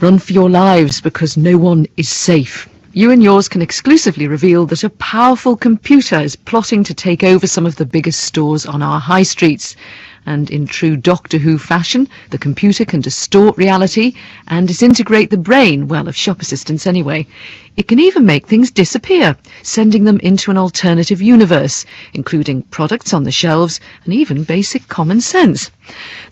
Run for your lives because no one is safe. You and yours can exclusively reveal that a powerful computer is plotting to take over some of the biggest stores on our high streets. And in true Doctor Who fashion, the computer can distort reality and disintegrate the brain, well, of shop assistants anyway. It can even make things disappear, sending them into an alternative universe, including products on the shelves and even basic common sense.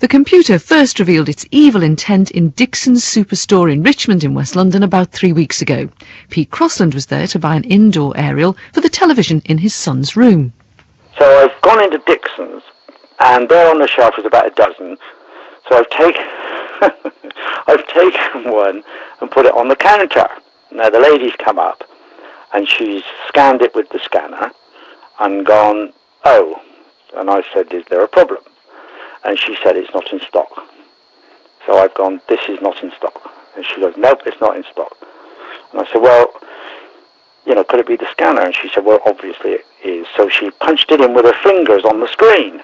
The computer first revealed its evil intent in Dixon's Superstore in Richmond in West London about 3 weeks ago. Pete Crossland was there to buy an indoor aerial for the television in his son's room. So I've gone into Dixon's, and there on the shelf is about a dozen. So I've taken one and put it on the counter. Now the lady's come up and she's scanned it with the scanner and gone, oh. And I said, is there a problem? And she said, it's not in stock. So I've gone, this is not in stock. And she goes, nope, it's not in stock. And I said, well, you know, could it be the scanner? And she said, well, obviously it is. So she punched it in with her fingers on the screen.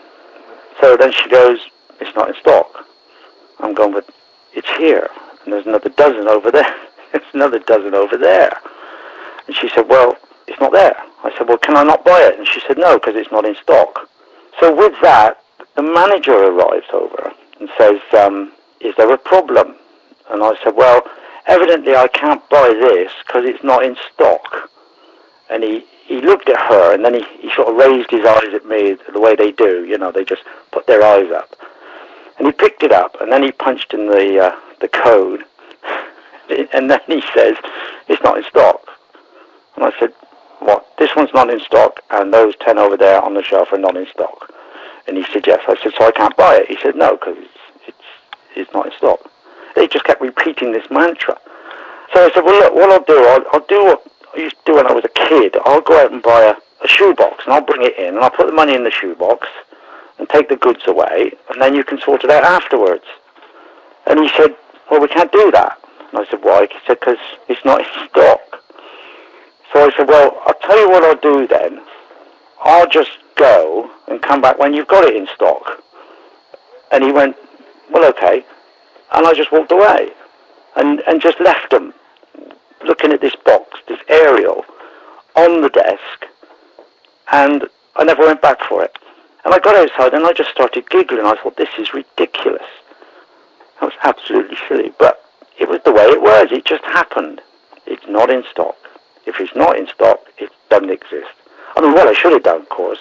So then she goes, it's not in stock. I'm going, but it's here. And there's another dozen over there. There's another dozen over there. And she said, well, it's not there. I said, well, can I not buy it? And she said, no, because it's not in stock. So with that, the manager arrives over and says, is there a problem? And I said, well, evidently I can't buy this because it's not in stock. And he looked at her, and then he sort of raised his eyes at me the way they do, you know, they just put their eyes up. And he picked it up, and then he punched in the code, and then he says, it's not in stock. And I said, what? This one's not in stock, and those 10 over there on the shelf are not in stock. And he said, yes. I said, so I can't buy it? He said, no, because it's not in stock. They just kept repeating this mantra. So I said, well, look, what I'll do what I used to do when I was a kid. I'll go out and buy a shoebox, and I'll bring it in, and I'll put the money in the shoebox and take the goods away, and then you can sort it out afterwards. And he said, well, we can't do that. And I said, why? He said, because it's not in stock. So I said, well, I'll tell you what I'll do then. I'll just go and come back when you've got it in stock. And he went, well, okay. And I just walked away and just left them looking at this box, this aerial, on the desk, and I never went back for it. And I got outside and I just started giggling. I thought, this is ridiculous. That was absolutely silly, but it was the way it was. It just happened. It's not in stock. If it's not in stock, it doesn't exist. I mean, what I should have done, of course,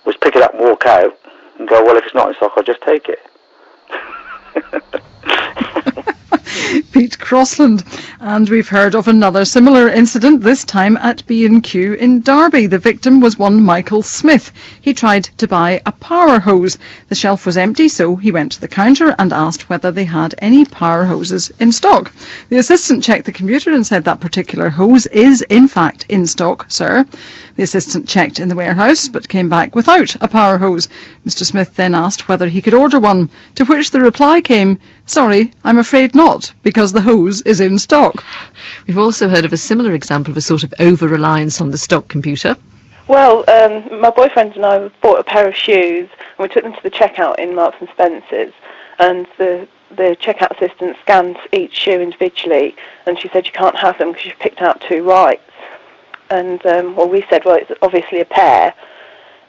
was pick it up and walk out and go, well, if it's not in stock, I'll just take it. Pete Crossland. And we've heard of another similar incident, this time at B&Q in Derby. The victim was one Michael Smith. He tried to buy a power hose. The shelf was empty, so he went to the counter and asked whether they had any power hoses in stock. The assistant checked the computer and said that particular hose is in fact in stock, sir. The assistant checked in the warehouse but came back without a power hose. Mr. Smith then asked whether he could order one, to which the reply came, sorry, I'm afraid not, because the hose is in stock. We've also heard of a similar example of a sort of over-reliance on the stock computer. Well, my boyfriend and I bought a pair of shoes, and we took them to the checkout in Marks and Spencer's, and the checkout assistant scanned each shoe individually, and she said you can't have them because you've picked out two rights. And well, we said, well, it's obviously a pair,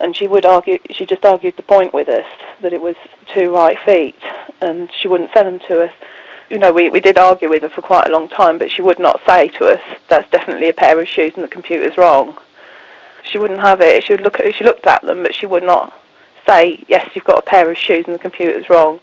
and she just argued the point with us that it was two right feet, and she wouldn't sell them to us. You know, we did argue with her for quite a long time, but she would not say to us, that's definitely a pair of shoes and the computer's wrong. She wouldn't have it. She looked at them, but she would not say, yes, you've got a pair of shoes and the computer's wrong.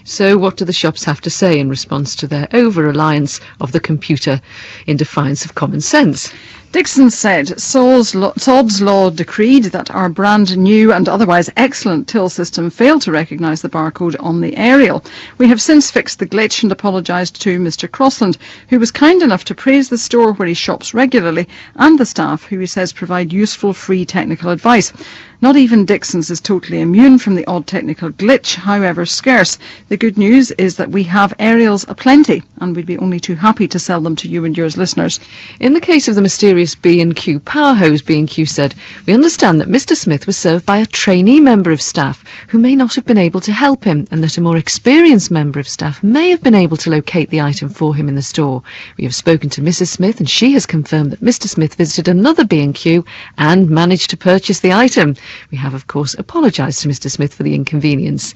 So what do the shops have to say in response to their over-reliance of the computer in defiance of common sense? Dixon said Sod's Law decreed that our brand new and otherwise excellent till system failed to recognise the barcode on the aerial. We have since fixed the glitch and apologised to Mr. Crossland, who was kind enough to praise the store where he shops regularly and the staff who he says provide useful free technical advice. Not even Dixon's is totally immune from the odd technical glitch, however scarce. The good news is that we have aerials aplenty, and we'd be only too happy to sell them to you and yours listeners. In the case of the mysterious B&Q power hose, B&Q said, "We understand that Mr. Smith was served by a trainee member of staff who may not have been able to help him, and that a more experienced member of staff may have been able to locate the item for him in the store. We have spoken to Mrs. Smith, and she has confirmed that Mr. Smith visited another B&Q and managed to purchase the item. We have, of course, apologised to Mr. Smith for the inconvenience."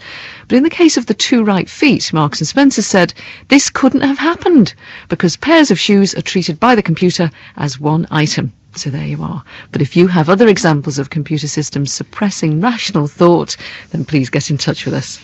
But in the case of the two right feet, Marks and Spencer said, "This couldn't have happened because pairs of shoes are treated by the computer as one item." So there you are. But if you have other examples of computer systems suppressing rational thought, then please get in touch with us.